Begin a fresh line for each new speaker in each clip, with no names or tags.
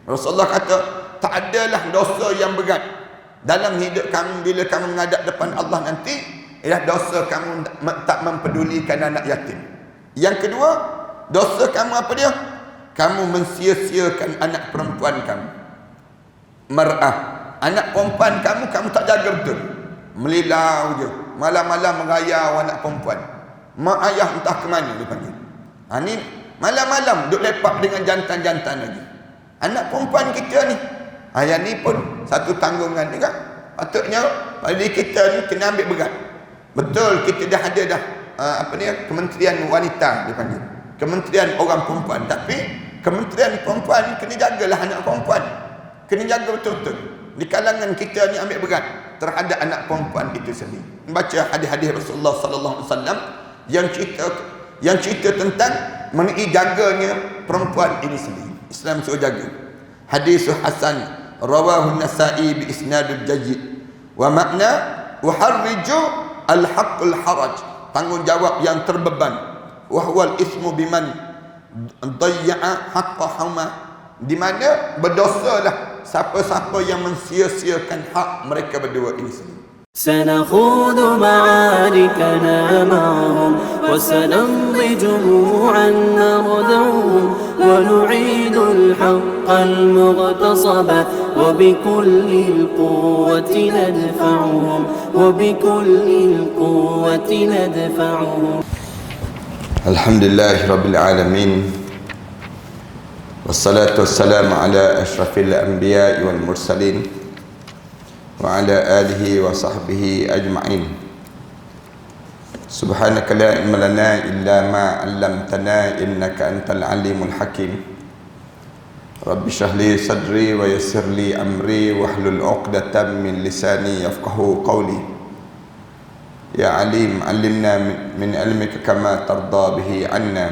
Rasulullah kata, tak adalah dosa yang berat dalam hidup kamu bila kamu menghadap depan Allah nanti, ialah dosa kamu tak mempedulikan anak yatim. Yang kedua, dosa kamu apa dia? Kamu mensia-siakan anak perempuan kamu. Mar'ah, anak perempuan kamu tak jaga betul. Melilau je, malam-malam merayau anak perempuan. Mak ayah entah ke mana dia panggil. Ni malam-malam duduk lepak dengan jantan-jantan lagi. Anak perempuan kita ni, yang ni pun satu tanggungan juga. Patutnya pada kita ni kena ambil berat. Betul, kita dah ada dah Kementerian Wanita dipanggil, Kementerian Orang Perempuan. Tapi Kementerian Perempuan kena jagalah anak perempuan. Kena jaga betul-betul. Di kalangan kita ni ambil berat terhadap anak perempuan itu sendiri. Membaca hadis-hadis Rasulullah sallallahu alaihi wasallam yang cerita tentang mengenai jaganya perempuan ini sendiri. Islam suruh jaga. Hadis hasan rawahu Nasa'i bi isnadul jayyid. Wa makna uharriju al-haqqul haraj, tanggungjawab yang terbeban. Wa huwal ismu biman dayya'a haqqahuma, di mana berdosalah siapa-siapa yang mensia-siakan hak mereka berdua ini sendiri.
سنخوض معاركنا معهم وسنمضي جموعا نردعهم ونعيد الحق المغتصب وبكل القوة ندفعهم وبكل القوة ندفعهم.
الحمد لله رب العالمين والصلاة والسلام على أشرف الأنبياء والمرسلين وعلى آله وصحبه أجمعين. سبحانك لا علم لنا إلا ما علمتنا إنك أنت العليم الحكيم. رب اشرح لي صدري ويسر لي أمري واحلل عقدة من لساني يفقهوا قولي. يا عليم علمنا من علمك كما ترضى به عنا.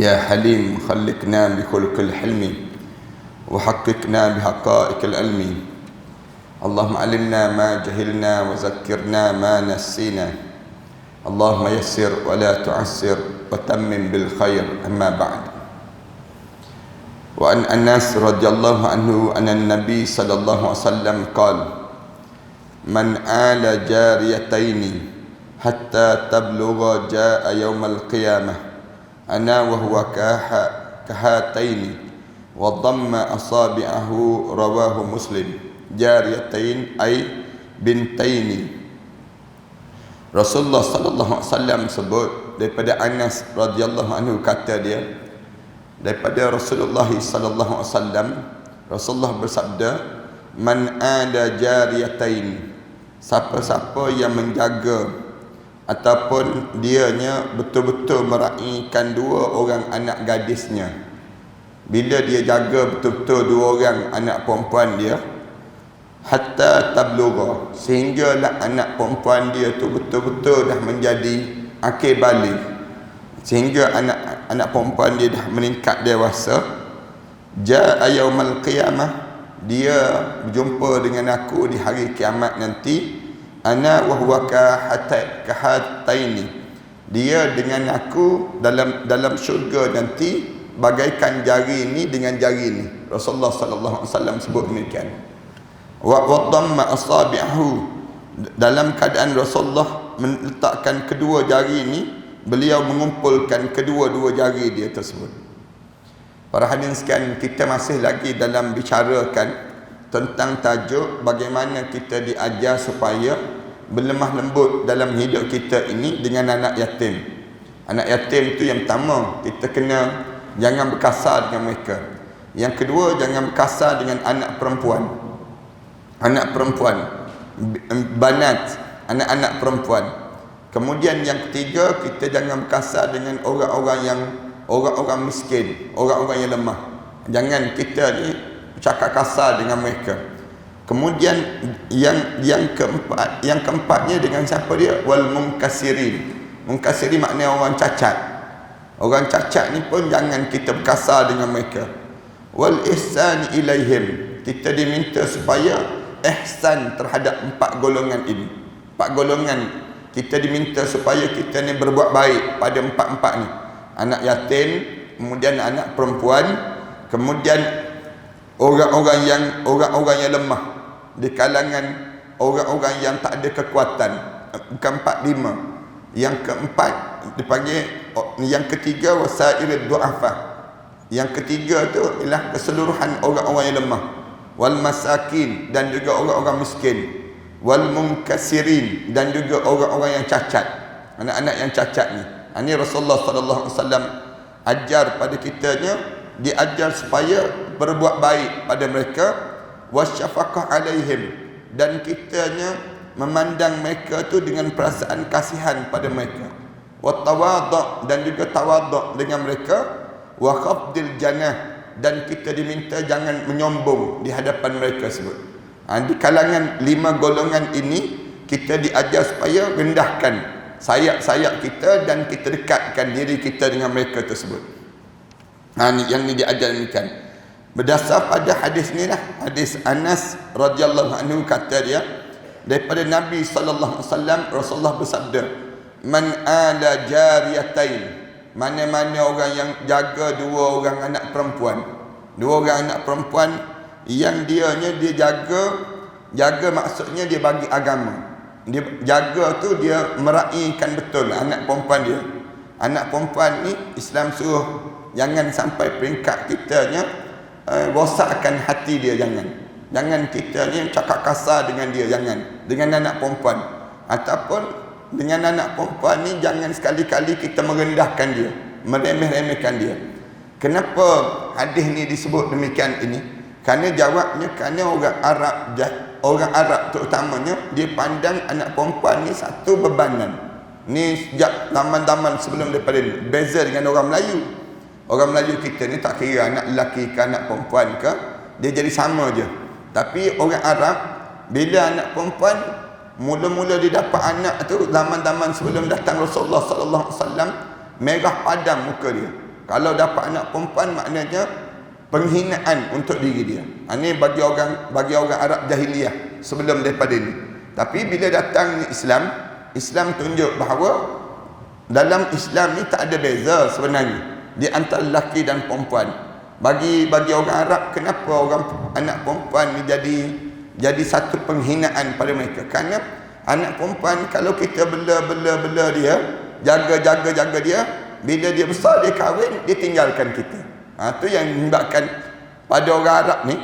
يا حليم خلقنا بخلق الحلم وحققنا بحقائق العلم. اللهم علمنا ما جهلنا وذكرنا ما نسينا. اللهم يسر ولا تعسر وتمم بالخير. أما بعد. وعن أنس رضي الله عنه أن النبي صلى الله عليه وسلم قال: من آل جاريتين حتى تبلغ جاء يوم القيامة أنا وهو كهاتين وضم أصابعه. رواه مسلم. Jariyatain ay bintaini. Rasulullah sallallahu alaihi wasallam sebut daripada Anas radhiyallahu anhu, kata dia daripada Rasulullah sallallahu alaihi wasallam, Rasulullah bersabda, man ada jariyatain, siapa-siapa yang menjaga ataupun dianya betul-betul meraihkan dua orang anak gadisnya. Bila dia jaga betul-betul dua orang anak perempuan dia, hatta tablugha, sehinggalah anak perempuan dia tu betul-betul dah menjadi akil balik, sehingga anak perempuan dia dah meningkat dewasa. Jaa yaumal qiyamah, dia berjumpa dengan aku di hari kiamat nanti. Ana wa huwa kahataini, dia dengan aku dalam syurga nanti bagaikan jari ini dengan jari ini. Rasulullah sallallahu alaihi wasallam sebut demikian. Wa dhamma asabi'ahu, dalam keadaan Rasulullah meletakkan kedua jari ini, beliau mengumpulkan kedua-dua jari dia tersebut. Para hadirin sekalian, kita masih lagi dalam bicarakan tentang tajuk bagaimana kita diajar supaya berlemah lembut dalam hidup kita ini dengan anak yatim. Anak yatim itu yang pertama, kita kena jangan berkasar dengan mereka. Yang kedua, jangan berkasar dengan anak perempuan. Anak perempuan, banat, anak-anak perempuan. Kemudian yang ketiga, kita jangan berkasar dengan orang-orang miskin, orang-orang yang lemah. Jangan kita ni bercakap kasar dengan mereka. Kemudian yang keempatnya dengan siapa dia? Wal munkasirin. Munkasirin maknanya orang cacat. Orang cacat ni pun jangan kita berkasar dengan mereka. Wal ihsan ilaihim, kita diminta supaya ihsan terhadap empat golongan ini. Empat golongan kita diminta supaya kita ni berbuat baik pada empat-empat ni. Anak yatim, kemudian anak perempuan, kemudian orang-orang yang lemah, di kalangan orang-orang yang tak ada kekuatan. Bukan 4, 5. Yang keempat dipanggil, yang ketiga wasairud du'afa. Yang ketiga tu ialah keseluruhan orang-orang yang lemah. Wal masakin, dan juga orang-orang miskin. Wal munkasirin, dan juga orang-orang yang cacat, anak-anak yang cacat ni. Ini Rasulullah sallallahu alaihi wasallam ajar pada kitanya, diajar supaya berbuat baik pada mereka, wasyafaqah alaihim, dan kitanya memandang mereka tu dengan perasaan kasihan pada mereka, wattawadhu, dan juga tawadhu dengan mereka, wa khafdil janah, dan kita diminta jangan menyombong di hadapan mereka sebut. Di kalangan 5 golongan ini kita diajar supaya rendahkan sayap-sayap kita dan kita dekatkan diri kita dengan mereka tersebut. Yang ni diajar demikian. Berdasar pada hadis ni lah, hadis Anas radhiyallahu anhu, kata dia daripada Nabi sallallahu alaihi wasallam, Rasulullah bersabda, man ala jariyatain, mana-mana orang yang jaga 2 orang anak perempuan. 2 orang anak perempuan yang dia jaga maksudnya dia bagi agama. Dia jaga tu dia meraihkan betul anak perempuan dia. Anak perempuan ni Islam suruh jangan sampai peringkat kitanya rosakkan hati dia, jangan kita ni cakap kasar dengan dia, jangan dengan anak perempuan, ataupun dengan anak perempuan ni jangan sekali-kali kita merendahkan dia, meremeh-remehkan dia. Kenapa hadis ni disebut demikian ini? Kerana jawabnya kerana orang Arab terutamanya dia pandang anak perempuan ni satu bebanan. Ni sejak zaman-zaman sebelum daripada ni, beza dengan orang Melayu. Orang Melayu kita ni tak kira anak lelaki ke anak perempuan ke, dia jadi sama je. Tapi orang Arab, bila anak perempuan mula-mula dia dapat anak tu, zaman-zaman sebelum datang Rasulullah sallallahu alaihi wasallam, merah padam muka dia. Kalau dapat anak perempuan maknanya penghinaan untuk diri dia. Ini bagi orang Arab jahiliyah sebelum daripada ini. Tapi bila datang Islam tunjuk bahawa dalam Islam ni tak ada beza sebenarnya di antara lelaki dan perempuan. Bagi orang Arab, kenapa orang anak perempuan ni jadi satu penghinaan pada mereka? Kerana anak perempuan kalau kita bela dia, jaga dia, bila dia besar dia kahwin, dia tinggalkan kita. Tu yang menyebabkan pada orang Arab ni,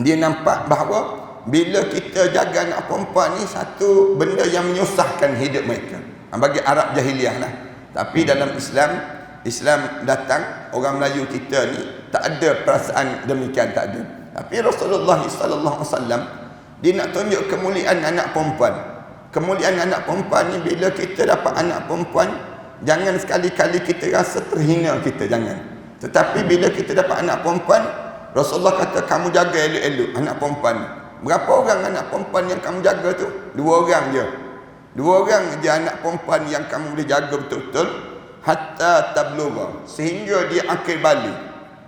dia nampak bahawa bila kita jaga anak perempuan ni satu benda yang menyusahkan hidup mereka. Bagi Arab jahiliah lah. Tapi dalam Islam datang, orang Melayu kita ni tak ada perasaan demikian, tak ada. Tapi Rasulullah sallallahu alaihi wasallam dia nak tunjuk kemuliaan anak perempuan. Kemuliaan anak perempuan ni, bila kita dapat anak perempuan, jangan sekali-kali kita rasa terhina kita, jangan. Tetapi bila kita dapat anak perempuan, Rasulullah kata kamu jaga elok-elok anak perempuan. Berapa orang anak perempuan yang kamu jaga tu? 2 orang je. 2 orang je anak perempuan yang kamu boleh jaga betul-betul. Hatta tablugha, sehingga dia akil balik.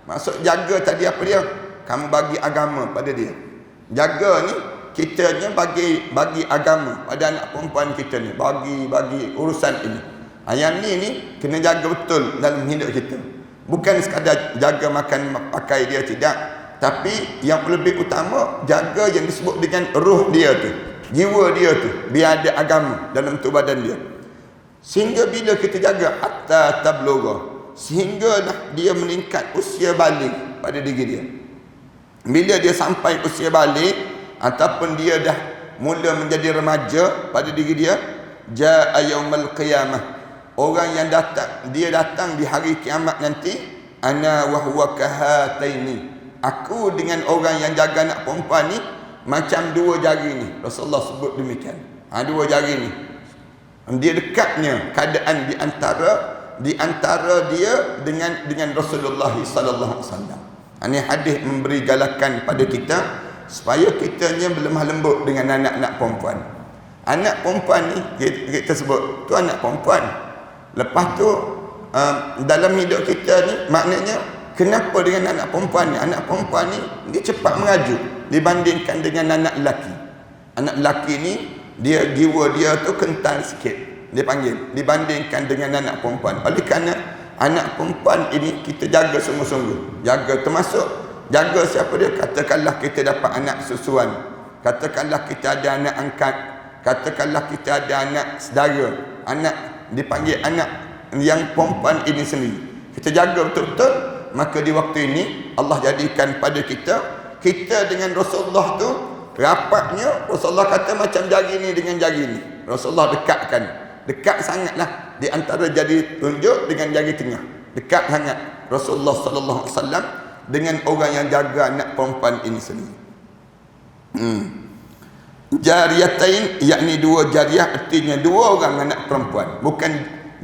Maksud jaga tadi apa dia? Kamu bagi agama pada dia. Jaga ni kitanya bagi agama pada anak perempuan kita ni, bagi urusan ini. Yang ni kena jaga betul dalam hidup kita. Bukan sekadar jaga makan pakai dia, tidak. Tapi yang lebih utama, jaga yang disebut dengan ruh dia tu, jiwa dia tu, biar ada agama dalam tubuh badan dia. Sehingga bila kita jaga hatta tablugha, sehinggalah dia meningkat usia balik pada diri dia. Bila dia sampai usia balik ataupun dia dah mula menjadi remaja pada diri dia, jaa yaumul qiyamah, orang yang datang di hari kiamat nanti, ana wa huwa kahataini, aku dengan orang yang jaga anak perempuan ni macam 2 jari ni. Rasulullah sebut demikian. 2 jari ni. Dia dekatnya keadaan di antara dia dengan Rasulullah sallallahu alaihi wasallam. Ini hadis memberi galakan pada kita supaya kitanya berlemah lembut dengan anak-anak perempuan. Anak perempuan ni kita sebut tu anak perempuan. Lepas tu dalam hidup kita ni, maknanya kenapa dengan anak perempuan ni? Anak perempuan ni dia cepat mengajuk dibandingkan dengan anak lelaki. Anak lelaki ni dia jiwa dia tu kental sikit, dia panggil, dibandingkan dengan anak perempuan. Oleh kerana anak perempuan ini kita jaga sungguh-sungguh, jaga, termasuk Jaga siapa dia? Katakanlah kita dapat anak susuan, katakanlah kita ada anak angkat, katakanlah kita ada anak saudara, anak dipanggil anak yang perempuan ini sendiri, kita jaga betul-betul. Maka di waktu ini Allah jadikan pada kita dengan Rasulullah tu rapatnya. Rasulullah kata macam jari ni dengan jari ni, Rasulullah dekatkan, dekat sangatlah di antara jari tunjuk dengan jari tengah, dekat sangat Rasulullah sallallahu alaihi wasallam dengan orang yang jaga anak perempuan ini sendiri. Jariyatain, yakni dua jariah, artinya dua orang anak perempuan. Bukan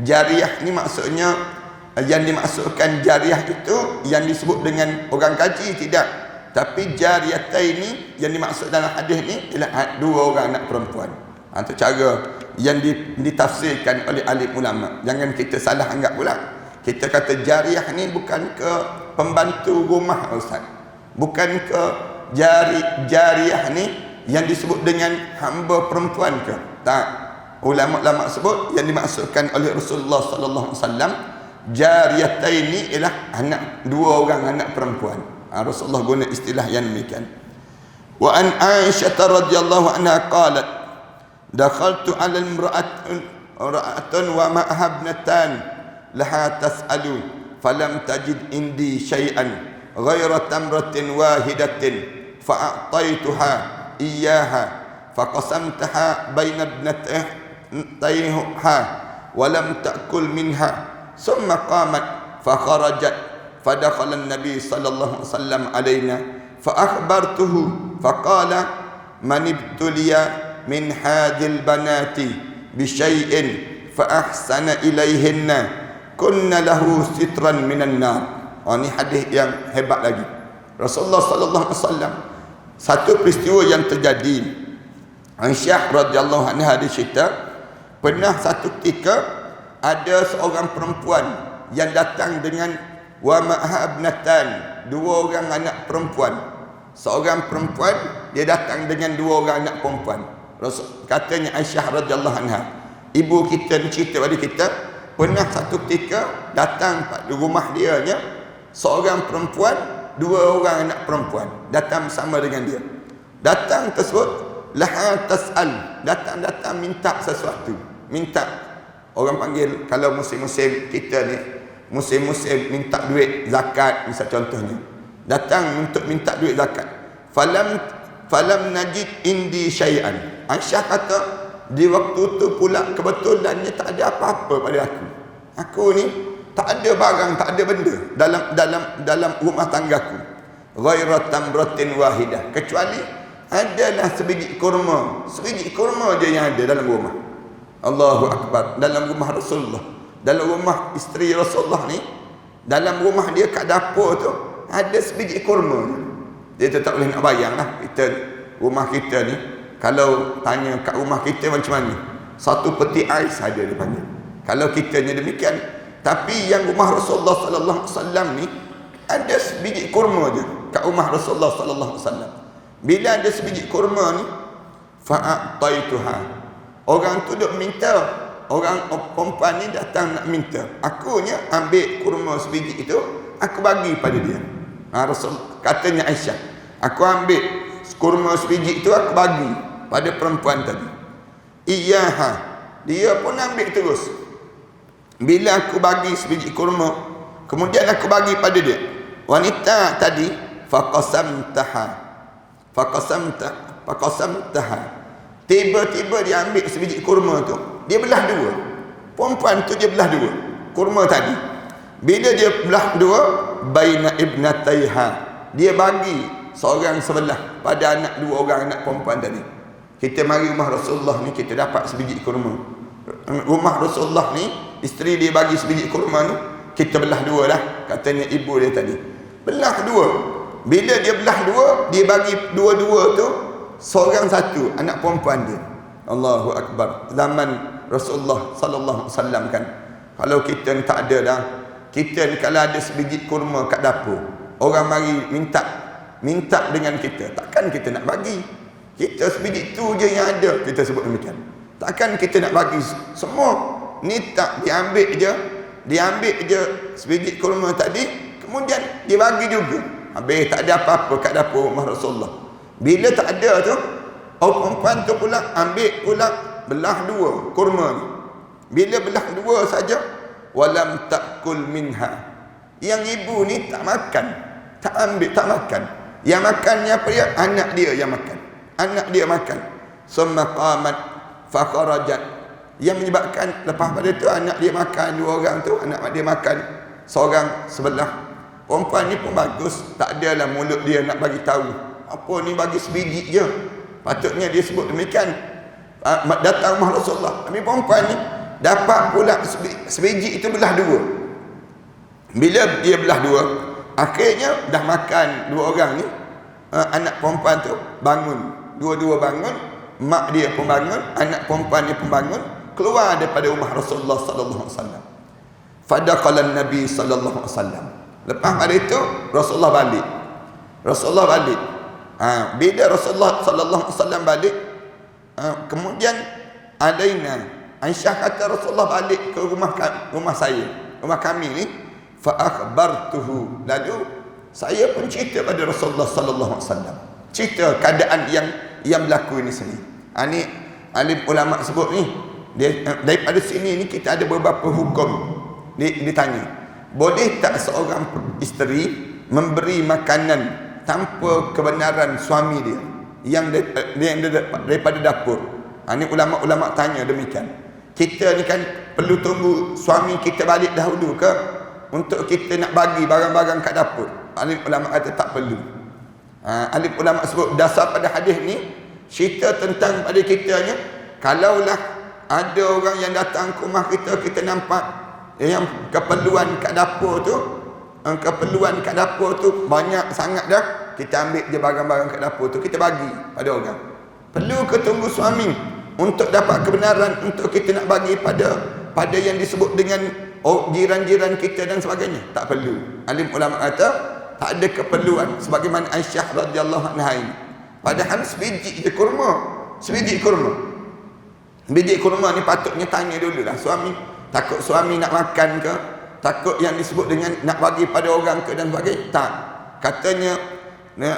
jariah ni maksudnya yang dimaksudkan jariah itu yang disebut dengan orang kaji, tidak. Tapi jariyatain ni yang dimaksud dalam hadis ni ialah dua orang anak perempuan. Itu cara yang ditafsirkan oleh alim ulama. Jangan kita salah anggap pula. Kita kata jariah ni bukan ke pembantu rumah, Ustaz. Bukan ke jariah ni yang disebut dengan hamba perempuan ke? Tak. Ulama-ulama sebut yang dimaksudkan oleh Rasulullah sallallahu alaihi wasallam jariyatain ni ialah dua orang anak perempuan. Rasulullah guna istilah yang demikian. Wa an Aisyah radhiyallahu anha qalat dakhaltu 'ala imra'atun wa ma'aha ibnatan laha tas'alu falam tajid indi syai'an ghaira tamratin wahidatin fa'ataituha iyyaha faqasamtaha baina ibnatayha wa lam ta'kul minha thumma qamat fa kharajat fa dakhala an-nabi sallallahu alaihi wasallam alaina fa akhbartuhu fa qala man ibtuliya min hadhil banati bi syai'in fa ahsana ilaihinna kunna lahu sitran minan nar. Ini hadis yang hebat lagi. Rasulullah sallallahu alaihi wasallam, satu peristiwa yang terjadi, Aisyah radhiyallahu anha cerita, pernah satu ketika ada seorang perempuan yang datang dengan wa ma'ha ibnatan, dua orang anak perempuan. Seorang perempuan dia datang dengan dua orang anak perempuan. Katanya Aisyah radhiyallahu anha, ibu kita cerita pada kita, pernah satu ketika datang pada rumah dia nya seorang perempuan, dua orang anak perempuan datang bersama dengan dia. Datang tersebut laha tas'al, datang minta sesuatu, minta. Orang panggil kalau musim-musim kita ni, musim-musim minta duit zakat misal contohnya, datang untuk minta duit zakat. Falam najid indi syai'an. Aisyah kata di waktu tu pula kebetulannya tak ada apa-apa pada aku. Aku ni tak ada barang, tak ada benda dalam rumah tanggaku. Ghairat tamratin wahidah, kecuali adalah sebiji kurma je yang ada dalam rumah. Allahu akbar. Dalam rumah Rasulullah, dalam rumah isteri Rasulullah ni, dalam rumah dia kat dapur tu ada sebiji kurma. Dia tak boleh nak bayang lah. Kita, rumah kita ni, kalau tanya kat rumah kita macam mana, satu peti ais ada dia panggil. Kalau kita ni demikian. Tapi yang rumah Rasulullah sallallahu alaihi wasallam ni ada sebiji kurma je kat rumah Rasulullah sallallahu alaihi wasallam. Bila ada sebiji kurma ni, fa'ataituha, orang tu duk minta, orang perempuan ni datang nak minta, akunya ambil kurma sebiji itu, aku bagi pada dia. Rasul katanya Aisyah, aku ambil kurma sebiji itu, aku bagi pada perempuan tadi. Iyaha, dia pun ambil terus. Bila aku bagi sebiji kurma, kemudian aku bagi pada dia, wanita tadi, faqasamtaha, tiba-tiba dia ambil sebiji kurma tu, dia belah dua. Perempuan tu dia belah dua kurma tadi. Bila dia belah dua, baina ibnataiha, dia bagi seorang sebelah pada anak dua orang anak perempuan tadi. Kita mari rumah Rasulullah ni, kita dapat sebiji kurma. Rumah Rasulullah ni, isteri dia bagi sebiji kurma ni, kita belah dua lah, katanya ibu dia tadi. Belah dua. Bila dia belah dua, dia bagi dua-dua tu seorang satu anak perempuan dia. Allahu akbar. Zaman Rasulullah sallallahu alaihi wasallam kan, kalau kita ni tak ada dah, kita ni kalau ada sebiji kurma kat dapur, orang mari minta dengan kita, takkan kita nak bagi. Kita sebiji tu je yang ada, kita sebut demikian. Takkan kita nak bagi semua. Ni tak, diambil je sebiji kurma tadi, kemudian dia bagi juga. Habis tak ada apa-apa kat dapur rumah Rasulullah. Bila tak ada tu, perempuan tu pula ambil pula belah dua kurma ni. Bila belah dua saja, walam takul minha. Yang ibu ni tak makan, tak ambil, tak makan. Yang makannya apa dia? Anak dia yang makan. Anak dia makan. Summa qamat fa kharajat. Yang menyebabkan lepas pada tu anak dia makan, dua orang tu anak dia makan seorang sebelah. Perempuan ni pun bagus, tak adalah mulut dia nak bagi tahu. Apa ni bagi sebiji je. Patutnya dia sebut demikian. Datang rumah Rasulullah. Tapi perempuan ni dapat pula sebiji itu belah dua. Bila dia belah dua, akhirnya dah makan dua orang ni. Anak perempuan tu bangun. Dua-dua bangun. Mak dia pun bangun, anak perempuan dia pun bangun, keluar daripada rumah Rasulullah sallallahu alaihi wasallam. Fadaqala Nabi sallallahu alaihi wasallam. Lepas pada itu Rasulullah balik. Rasulullah balik. Bila Rasulullah sallallahu alaihi wasallam balik, kemudian alaina Aisyah kata Rasulullah balik ke rumah saya, rumah kami ni, fa akhbartuhu. Lalu saya pun cerita pada Rasulullah sallallahu alaihi wasallam. Cerita keadaan yang berlaku ini sendiri. Ni alim ulama sebut ni, dia, daripada sini ni kita ada beberapa hukum. Ditanya, boleh tak seorang isteri memberi makanan tanpa kebenaran suami dia yang daripada dapur? Ni ulama-ulama tanya demikian. Kita ni kan perlu tunggu suami kita balik dahulu ke untuk kita nak bagi barang-barang kat dapur? Alim ulama kata tak perlu. Alim ulama sebut dasar pada hadis ni cerita tentang pada kitanya, kalaulah ada orang yang datang ke rumah kita, kita nampak yang keperluan kat dapur tu banyak sangat dah, kita ambil je barang-barang kat dapur tu, kita bagi pada orang. Perlu ke tunggu suami untuk dapat kebenaran untuk kita nak bagi pada yang disebut dengan jiran-jiran kita dan sebagainya? Tak perlu. Alim ulama kata tak ada keperluan, sebagaimana Aisyah radhiyallahu anha ini. Padahal sebiji kurma ni patutnya tanya dulu lah suami, takut suami nak makan ke, takut yang disebut dengan nak bagi pada orang ke dan sebagainya. Tak. Katanya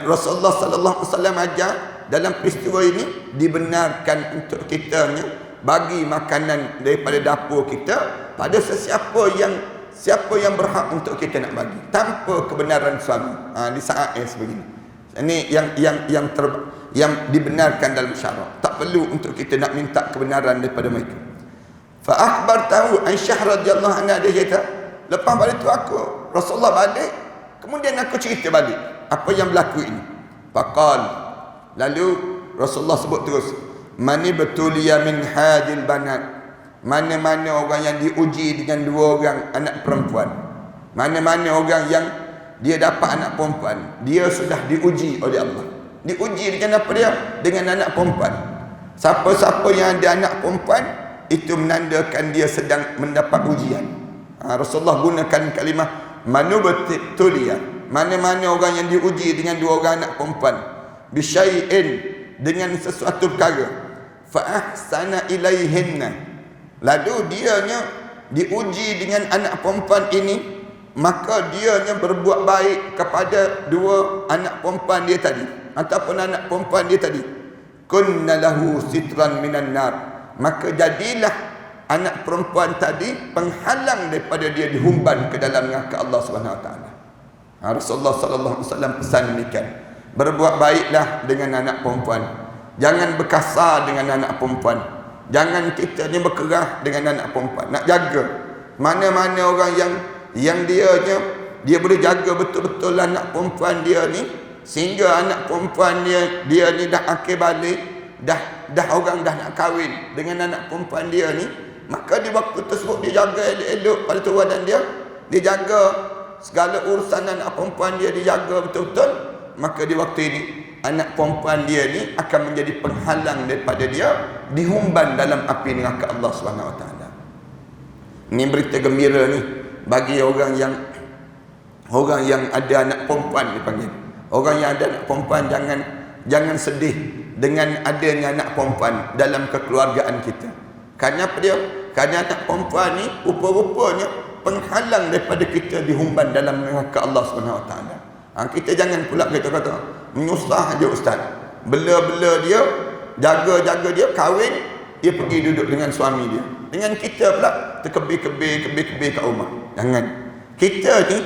Rasulullah sallallahu alaihi wasallam ajar dalam peristiwa ini dibenarkan untuk kita bagi makanan daripada dapur kita pada siapa yang berhak untuk kita nak bagi tanpa kebenaran suami. Di saat yang sebegini. Ini yang dibenarkan dalam syarak. Tak perlu untuk kita nak minta kebenaran daripada mereka. Fa akhbar tahu Aisyah radhiyallahu anha, dia kata, lepas pada itu aku Rasulullah balik, kemudian aku cerita balik apa yang berlaku ini. Faqal, lalu Rasulullah sebut terus, mani betulia min hadil banat, mana-mana orang yang diuji dengan dua orang anak perempuan, mana-mana orang yang dia dapat anak perempuan, dia sudah diuji oleh Allah. Diuji dengan apa dia? Dengan anak perempuan. Siapa-siapa yang ada anak perempuan, itu menandakan dia sedang mendapat ujian. Rasulullah gunakan kalimah manubtulia, mana-mana orang yang diuji dengan dua orang anak perempuan, bisyai'in, dengan sesuatu perkara, fa ahsana ilaihinna, lalu dianya diuji dengan anak perempuan ini, maka dianya berbuat baik kepada dua anak perempuan dia tadi ataupun anak perempuan dia tadi, kunna lahu sitran minan nar, maka jadilah anak perempuan tadi penghalang daripada dia dihumban ke dalam neraka Allah Subhanahu Wa Taala. Rasulullah sallallahu alaihi wasallam pesan demikian. Berbuat baiklah dengan anak perempuan, jangan berkasar dengan anak perempuan, jangan kita ni berkerah dengan anak perempuan. Nak jaga mana-mana orang yang dia boleh jaga betul-betul anak perempuan dia ni, sehingga anak perempuan dia ni dah akhir balik, dah orang dah nak kahwin dengan anak perempuan dia ni, maka di waktu tersebut dia jaga elok-elok pada turunan dia jaga segala urusan anak perempuan dia dijaga betul-betul, maka di waktu ini anak perempuan dia ni akan menjadi penghalang daripada dia dihumban dalam api neraka Allah Subhanahu Wa Taala. Ini berita gembira ni bagi orang yang ada anak perempuan dipanggil. Orang yang ada anak perempuan, jangan sedih dengan adanya anak perempuan dalam kekeluargaan kita. Kerana apa dia? Kerana anak perempuan ni rupa-rupanya penghalang daripada kita dihumban dalam neraka Allah Subhanahu Wa Taala. Kita jangan pula kita kata menyusah aja ustaz. Bela-bela dia, jaga-jaga dia, kahwin, dia pergi duduk dengan suami dia. Dengan kita pula terkebir-kebir kat rumah. Jangan. Kita ni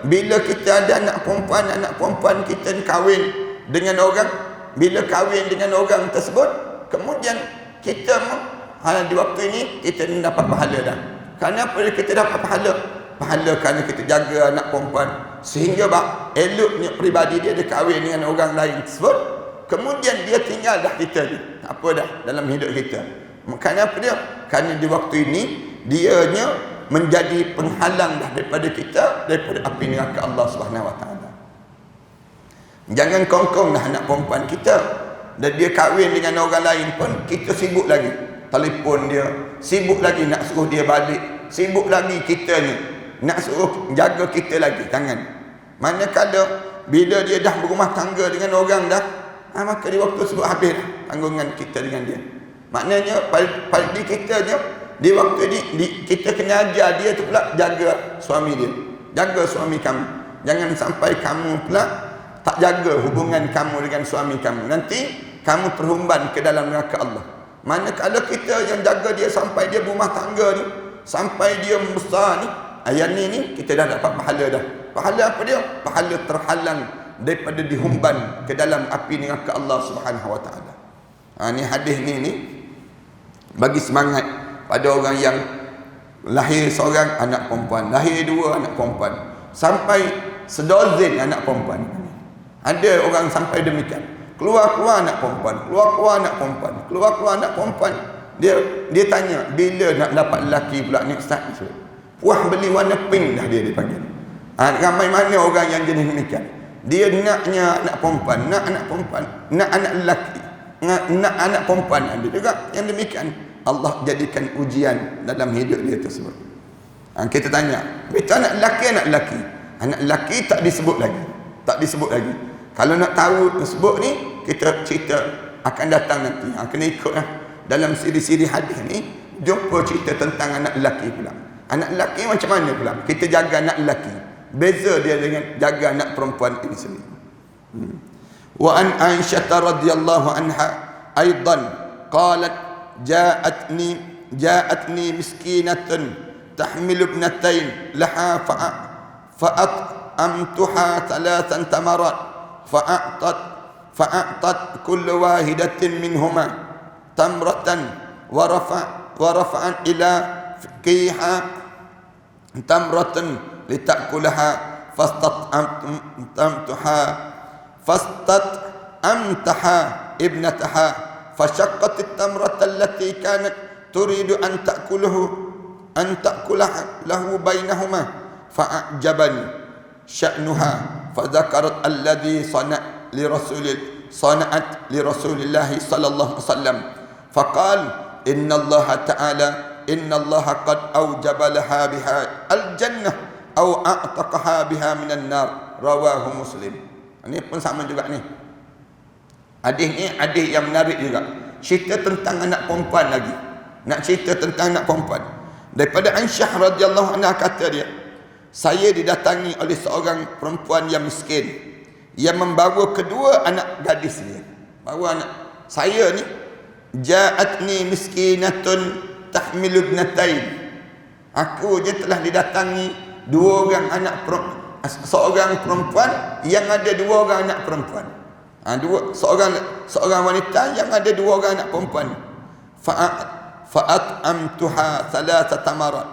bila kita ada anak perempuan kita ni kahwin dengan orang, bila kahwin dengan orang tersebut, kemudian kita di waktu ini kita ni dapat pahala dah. Kenapa kita dapat pahala? Pahala kerana kita jaga anak perempuan sehingga eloknya peribadi dia kahwin dengan orang lain tersebut, kemudian dia tinggal dah kita ni. Tak apa dah dalam hidup kita. Kenapa dia? Kerana di waktu ini dianya menjadi penghalang dah daripada kita, daripada api neraka Allah Subhanahu Wa Taala. Jangan kongkong dah anak perempuan kita, dan dia kahwin dengan orang lain pun kita sibuk lagi telefon dia, sibuk lagi nak suruh dia balik, sibuk lagi kita ni nak suruh jaga kita lagi. Jangan. Manakala bila dia dah berumah tangga dengan orang dah, maka di waktu tersebut habis tanggungan kita dengan dia. Maknanya pada kita je, di waktu ni kita kena ajar dia tu pula jaga suami dia, jaga suami kamu. Jangan sampai kamu pula tak jaga hubungan kamu dengan suami kamu, nanti kamu terhumban ke dalam neraka Allah. Manakala kita yang jaga dia sampai dia berumah tangga ni, sampai dia besar ni, ayat ni kita dah dapat pahala dah. Pahala apa dia? Pahala terhalang daripada dihumban ke dalam api neraka Allah Subhanahu Wa Taala. Ni hadis ni bagi semangat pada orang yang lahir seorang anak perempuan, lahir dua anak perempuan, sampai sedozin anak perempuan. Ada orang sampai demikian. Keluar-keluar anak perempuan, keluar-keluar anak perempuan, keluar-keluar anak perempuan. Dia tanya, bila nak dapat lelaki pula ni ustaz? Puah beli warna pink dah dia dipanggil. Ramai mana orang yang jenis demikian. Dia naknya anak perempuan, nak anak perempuan, nak anak lelaki, nak anak perempuan. Ada juga yang demikian. Allah jadikan ujian dalam hidup dia tersebut. Kita tanya, betul anak lelaki, anak lelaki? Anak lelaki tak disebut lagi. Tak disebut lagi. Kalau nak tahu tersebut ni, kita cerita akan datang nanti. Kena ikutlah. Dalam siri-siri hadis ni, jumpa cerita tentang anak lelaki pula. Anak lelaki macam mana pula? Kita jaga anak lelaki. Beza dia dengan jaga anak perempuan ini sendiri. Wa an Aisyah radhiyallahu anha aidan qalat ja'atni miskinatun tahmilu ibnatain laha fa'at'amtuha thalathan tamarat fa'atat kullu wahidatin minhuma tamratan wa rafa'an ila fiqiha tamratan litakulaha fastat'amtaha ibnataha fashaqqat at-tamrata allati kanat turidu an ta'kulaha lahu bainahuma fa'ajabani sya'nuha fadzakarat alladhi sana'at li Rasulillah sallallahu alaihi wasallam faqal innallaha ta'ala innallaha qad awjaba laha biha al-jannah aw a'taqaha biha minan nar, rawahu Muslim. Ini pun sama juga ni. Hadis ni hadis yang menarik juga. Cerita tentang anak perempuan lagi. Nak cerita tentang anak perempuan. Daripada Aisyah radhiyallahu anha kata dia, saya didatangi oleh seorang perempuan yang miskin yang membawa kedua anak gadis dia. Bawa anak saya ni, ja'atni miskinatun tahmilu ibnatain. Aku je telah didatangi dua orang anak seorang perempuan yang ada dua orang anak perempuan. Seorang wanita yang ada dua orang anak perempuan. Fa'at'amtuha thalatha tamarat.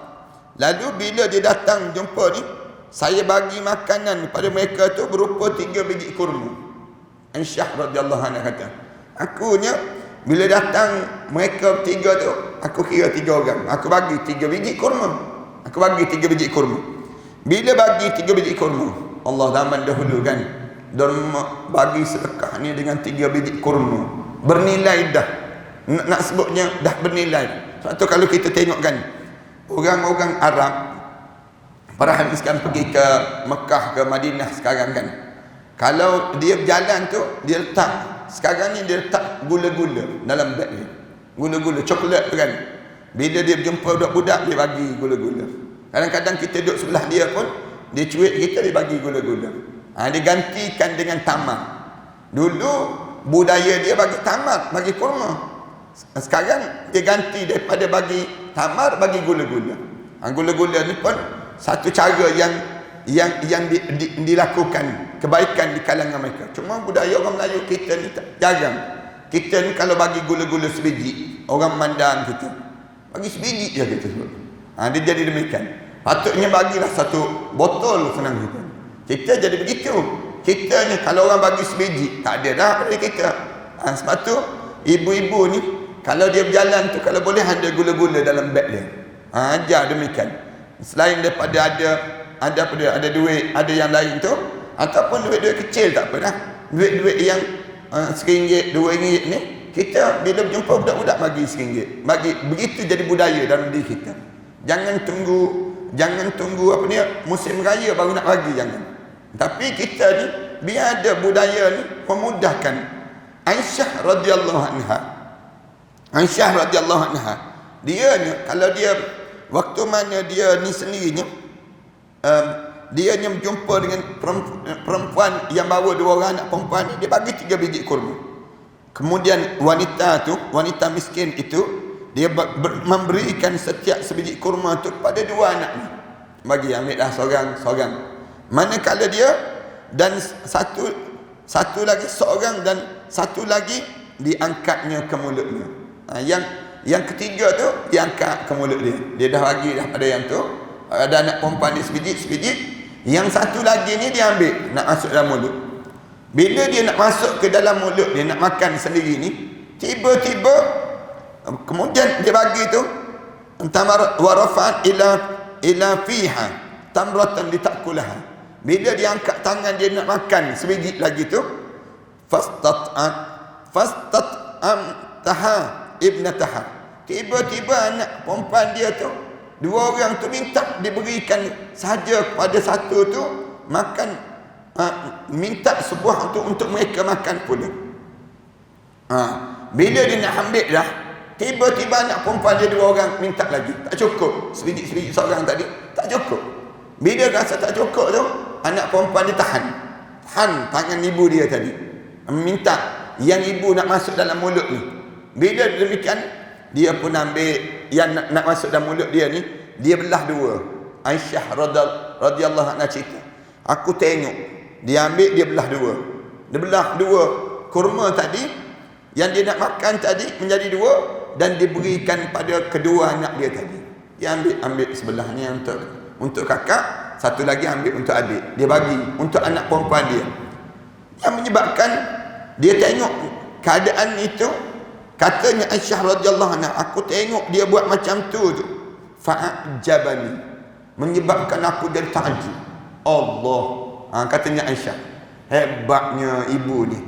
Lalu bila dia datang jumpa ni, saya bagi makanan kepada mereka tu berupa 3 biji kurma. Aisyah radhiyallahu anha kata, akunya bila datang mereka 3 tu, aku kira 3 orang, aku bagi 3 biji kurma. Aku bagi 3 biji kurma. Bila bagi 3 biji kurma, Allah zaman dahulu kan, derma bagi sedekah ni dengan 3 biji kurma, bernilai dah. Nak sebutnya dah bernilai. Sebab tu kalau kita tengok kan, orang-orang Arab, para hadis kan pergi ke Mekah, ke Madinah sekarang kan, kalau dia berjalan tu, dia letak, sekarang ni dia letak gula-gula dalam beg dia. Gula-gula, coklat tu kan. Bila dia berjumpa budak-budak, dia bagi gula-gula. Kadang-kadang kita duduk sebelah dia pun, dia cuik kita, dia bagi gula-gula. Dia gantikan dengan tamar. Dulu budaya dia bagi tamar, bagi kurma. Sekarang dia ganti daripada bagi tamar, bagi gula-gula. Gula-gula ni pun satu cara yang dilakukan kebaikan di kalangan mereka. Cuma budaya orang Melayu kita ni jarang. Kita ni kalau bagi gula-gula sebiji, orang memandang kita. Bagi sebiji je kita sebut. Dia jadi demikian. Patutnya bagilah satu botol senang kita. Kita jadi begitu. Kita ni kalau orang bagi sebiji, tak ada dah pada kita. Sebab tu ibu-ibu ni kalau dia berjalan tu, kalau boleh ada gula-gula dalam beg dia. Ajar demikian. Selain daripada ada duit, ada yang lain tu, ataupun duit-duit kecil tak apa dah. Duit-duit yang RM1, RM2 ni, kita bila berjumpa budak-budak bagi RM1. Bagi begitu jadi budaya dalam diri kita. Jangan tunggu apa ni musim raya baru nak bagi, jangan. Tapi kita ni biar ada budaya ni memudahkan. Aisyah radhiyallahu anha, dia ni kalau dia waktu mana dia ni sendirinya, dia ni berjumpa dengan perempuan yang bawa 2 orang anak perempuan ni, dia bagi 3 biji kurma. Kemudian wanita miskin itu, dia memberikan setiap sebiji kurma tu kepada 2 anak ni. Bagi ambil dah seorang. Manakala dia dan satu lagi seorang dan satu lagi diangkatnya ke mulutnya. Yang ketiga tu diangkat ke mulut dia. Dia dah bagi dah pada yang tu. Ada anak perempuan ni sebiji. Yang satu lagi ni dia ambil nak masuk dalam mulut. Bila dia nak masuk ke dalam mulut, dia nak makan sendiri ni, tiba-tiba kemudian dia bagi tu tamar wa rafa'at ila fiha tamratan litakulaha. Bila dia angkat tangan dia nak makan sebiji lagi tu, fastat'amtaha ibnataha. Tiba-tiba anak perempuan dia tu, 2 orang tu minta diberikan saja kepada satu tu makan, minta sebuah untuk mereka makan pula. Bila dia nak ambil dah, tiba-tiba anak perempuan dia 2 orang minta lagi. Tak cukup. Sebiji seorang tadi tak cukup. Bila rasa tak cukup tu, anak perempuan dia tahan tangan ibu dia tadi, minta yang ibu nak masuk dalam mulut ni. Bila demikian, dia pun ambil yang nak masuk dalam mulut dia ni, dia belah 2. Aisyah radhiyallahu anha cerita, aku tengok dia ambil, dia belah 2. Dia belah 2 kurma tadi yang dia nak makan tadi menjadi 2, dan diberikan pada kedua anak dia tadi. Dia ambil sebelahnya untuk kakak, satu lagi ambil untuk adik. Dia bagi untuk anak perempuan dia. Yang menyebabkan dia tengok keadaan itu, katanya Aisyah radhiyallahu anha, aku tengok dia buat macam tu fa'ajabani, menyebabkan aku jadi takjub. Allah, katanya Aisyah, hebatnya ibu ni.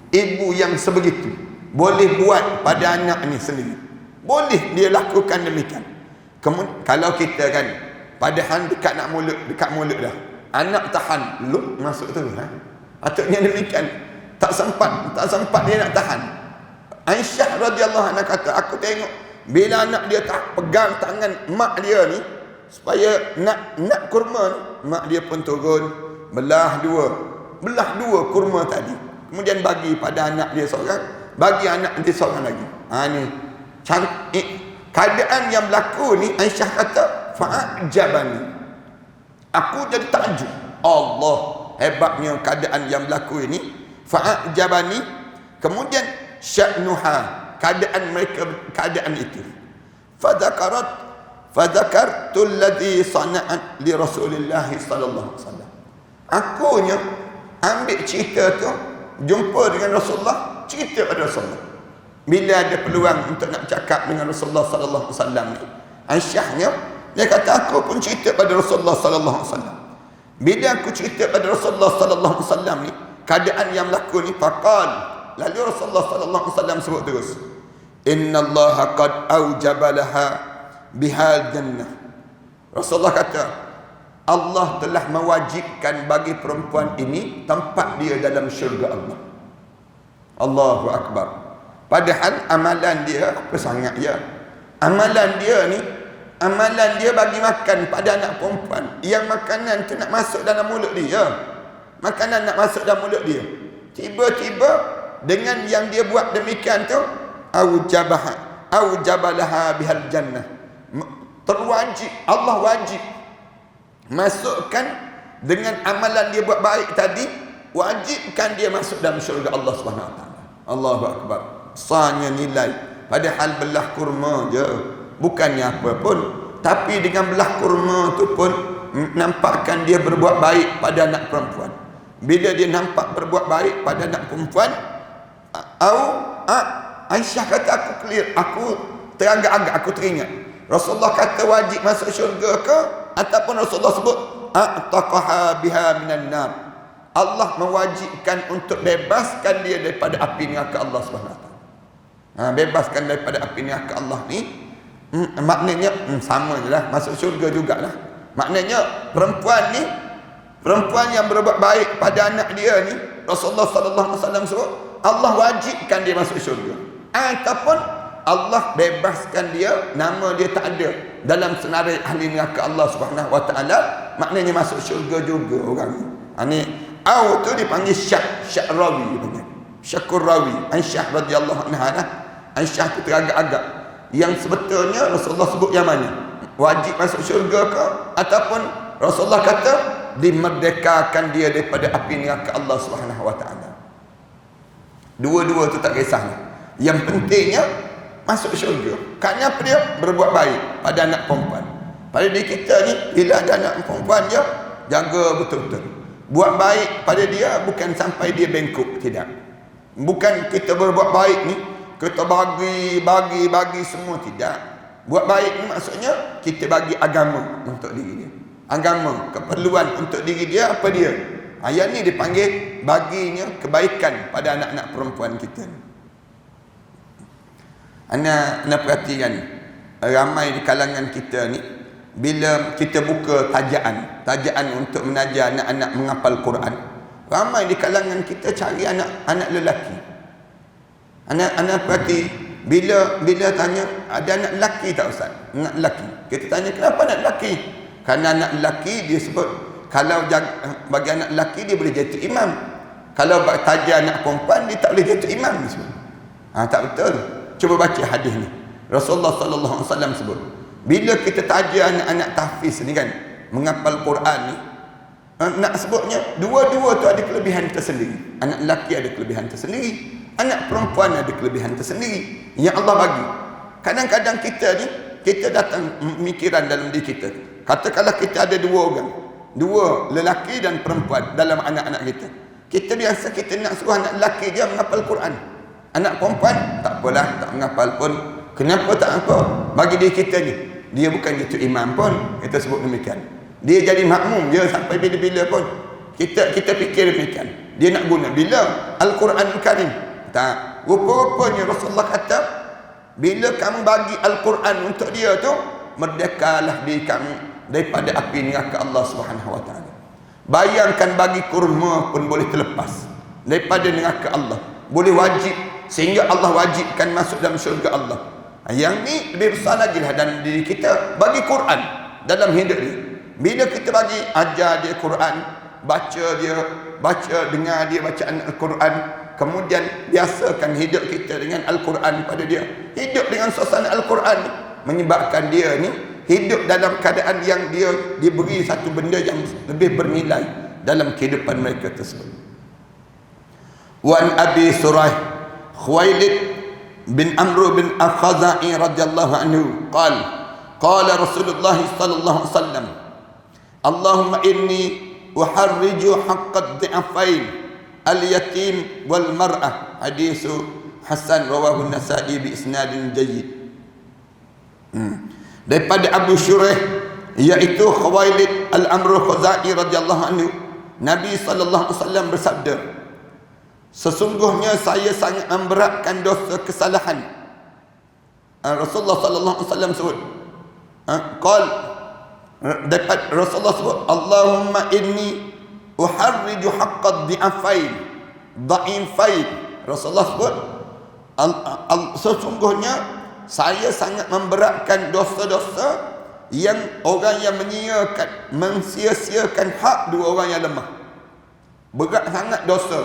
Ibu yang sebegitu boleh buat pada anak ni sendiri. Boleh dia lakukan demikian. Kemudian kalau kita kan padahal dekat mulut dah, anak tahan luk masuk tu, patutnya demikian. Tak sempat dia nak tahan. Aisyah radhiyallahu anha kata, aku tengok bila anak dia tak pegang tangan mak dia ni supaya nak kurma ni, mak dia pun turun belah dua kurma tadi, kemudian bagi pada anak dia seorang, bagi anak dia seorang lagi. Ni cantik keadaan yang berlaku ni. Aisyah kata fa'ajabani, aku jadi takjub. Allah, hebatnya keadaan yang berlaku ini. Fa'ajabani, kemudian sya'nuha, keadaan itu. Fadzakartu alladhi sana'at li Rasulillah sallallahu alaihi wasallam. Akunya ambil cerita tu, jumpa dengan Rasulullah, cerita pada Rasulullah. Bila ada peluang untuk nak cakap dengan Rasulullah sallallahu alaihi wasallam ni, Aisyahnya dia kata, aku pun cerita pada Rasulullah sallallahu alaihi wasallam. Bila aku cerita pada Rasulullah sallallahu alaihi wasallam ni, keadaan yang berlaku ni, faqal, lalu Rasulullah sallallahu alaihi wasallam sebut terus, innallaha qad aujaba laha bihal jannah. Rasulullah kata, Allah telah mewajibkan bagi perempuan ini tempat dia dalam syurga Allah. Allahu akbar. Padahal amalan dia apa sangat ya? Amalan dia ni amalan dia bagi makan pada anak perempuan, yang makanan tu nak masuk dalam mulut dia, makanan nak masuk dalam mulut dia, tiba-tiba dengan yang dia buat demikian tu, aujabalaha bihal jannah, terwajib, Allah wajib masukkan dengan amalan dia buat baik tadi, wajibkan dia masuk dalam syurga Allah Subhanahu Wa Taala. Allahu Akbar. Besarnya nilai, padahal belah kurma je, bukannya apa pun, tapi dengan belah kurma tu pun nampakkan dia berbuat baik pada anak perempuan. Bila dia nampak berbuat baik pada anak perempuan, Aisyah kata, aku clear, aku teragak-agak, aku teringat Rasulullah kata wajib masuk syurga ke, ataupun Rasulullah sebut a'taqaha biha minan nar, Allah mewajibkan untuk bebaskan dia daripada api neraka Allah Subhanahu Wa Taala. Bebaskan daripada api neraka Allah ni, maknanya sama je lah, masuk syurga jugalah. Maknanya perempuan ni, perempuan yang berbuat baik pada anak dia ni, Rasulullah sallallahu alaihi wasallam sebut Allah wajibkan dia masuk syurga, ataupun Allah bebaskan dia, nama dia tak ada dalam senarai ahli neraka Allah Subhanahu Wa Taala, maknanya masuk syurga juga orang ni. Au tu dipanggil syak rawi, syakur rawi. Aisyah radhiyallahu anha, Aisyah tu teragak-agak, yang sebetulnya Rasulullah sebut yang mana, wajib masuk syurga ke, ataupun Rasulullah kata dimerdekakan dia daripada api neraka Allah Subhanahu Wa Taala. Dua-dua tu tak kisahlah, yang pentingnya masuk syurga. Kerana apa? Dia berbuat baik pada anak perempuan. Pada diri kita ni, bila ada anak perempuan dia, jaga betul-betul. Buat baik pada dia bukan sampai dia bengkok, tidak. Bukan kita berbuat baik ni kita bagi semua, tidak. Buat baik ni maksudnya kita bagi agama untuk diri dia, agama, keperluan untuk diri dia, apa dia. Ayat ni dipanggil baginya kebaikan pada anak-anak perempuan kita. Anak perhatikan, ramai di kalangan kita ni, bila kita buka tajaan untuk mengajar anak-anak menghafal Quran, ramai di kalangan kita cari anak lelaki. Anak perhati, bila tanya ada anak lelaki tak Ustaz? Anak lelaki. Kita tanya kenapa anak lelaki? Kerana anak lelaki dia sebut kalau bagi anak lelaki dia boleh jadi imam. Kalau taja anak perempuan dia tak boleh jadi imam sebut. Tak betul. Cuba baca hadis ni. Rasulullah sallallahu alaihi wasallam sebut, bila kita taja anak-anak tahfiz ni kan, menghafal Quran ni, nak sebutnya dua-dua tu ada kelebihan tersendiri. Anak lelaki ada kelebihan tersendiri, anak perempuan ada kelebihan tersendiri yang Allah bagi. Kadang-kadang kita ni, kita datang mikiran dalam diri kita, katakanlah kita ada dua orang, dua lelaki dan perempuan dalam anak-anak kita. Kita biasa kita nak suruh anak lelaki dia menghafal Quran, anak perempuan tak apalah, tak menghafal pun. Kenapa tak apa? Bagi diri kita ni, dia bukan jadi imam pun, kita sebut demikian. Dia jadi makmum je sampai bila-bila pun. Kita fikir demikian. Dia nak guna bila Al-Quran Karim. Tak. Rupa-rupanya Rasulullah kata, bila kamu bagi Al-Quran untuk dia tu, merdekalah diri kamu daripada api neraka Allah Subhanahu Wa Taala. Bayangkan bagi kurma pun boleh terlepas daripada neraka Allah, boleh wajib, sehingga Allah wajibkan masuk dalam syurga Allah. Yang ni lebih besar lagi lah dalam diri kita, bagi Quran dalam hidup dia. Bila kita bagi, ajar dia Quran, baca, dengar dia bacaan Al-Quran, kemudian biasakan hidup kita dengan Al-Quran pada dia, hidup dengan suasana Al-Quran, menyebabkan dia ni hidup dalam keadaan yang dia diberi satu benda yang lebih bernilai dalam kehidupan mereka tersebut. Wan Abi Suraih Khuwailid bin Amr bin Al-Khazai radhiyallahu anhu qala Rasulullah sallallahu alaihi wasallam, Allahumma inni uharriju haqqad dhi'afain al-yatim wal mar'ah. Hadis Hasan rawahu An-Nasa'i bi isnadin jayyid. Daripada Abu Shuraih, iaitu Khuwailid Al-Amr Al-Khazai radhiyallahu anhu, Nabi sallallahu alaihi wasallam bersabda, sesungguhnya saya sangat memberatkan dosa kesalahan. Rasulullah sallallahu alaihi wasallam sebut, dapat Rasulullah sebut, Allahumma inni uharriju haqqad dhi'afain dha'ifain. Rasulullah sebut, sesungguhnya saya sangat memberatkan dosa-dosa yang orang yang mensia-siakan hak dua orang yang lemah. Berat sangat dosa.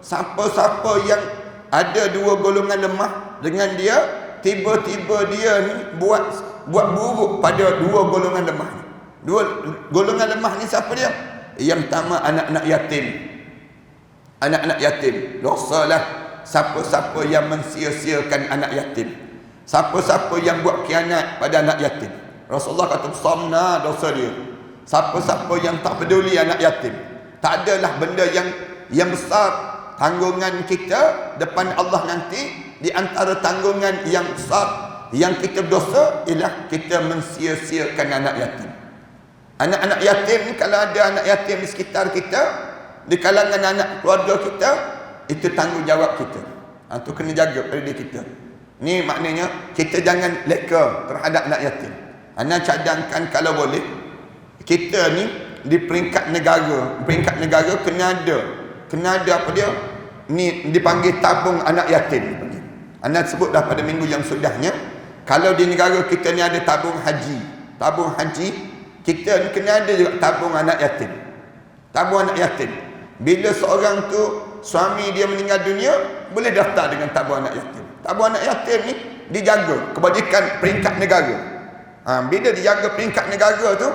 Siapa-siapa yang ada dua golongan lemah dengan dia, tiba-tiba dia ni buat buruk pada dua golongan lemah ni. Dua golongan lemah ni siapa dia? Yang pertama anak-anak yatim. Anak-anak yatim. Dosalah siapa-siapa yang mensia-siakan anak yatim. Siapa-siapa yang buat khianat pada anak yatim. Rasulullah kata samna dosa dia. Siapa-siapa yang tak peduli anak yatim. Tak adalah benda yang besar. Tanggungan kita depan Allah nanti, di antara tanggungan yang besar yang kita berdosa ialah kita mensia-siakan anak yatim. Anak-anak yatim ni, kalau ada anak yatim di sekitar kita, di kalangan anak keluarga kita, itu tanggungjawab kita. Itu kena jaga pada diri kita. Ni maknanya kita jangan leka terhadap anak yatim. Anak cadangkan kalau boleh, kita ni di peringkat negara kena ada apa dia? Ni dipanggil tabung anak yatim. Anak sebut dah pada minggu yang sudahnya, kalau di negara kita ni ada tabung haji. Tabung haji, kita ni kena ada juga tabung anak yatim. Tabung anak yatim. Bila seorang tu suami dia meninggal dunia, boleh daftar dengan tabung anak yatim. Tabung anak yatim ni dijaga kebajikan peringkat negara. Bila dijaga peringkat negara tu,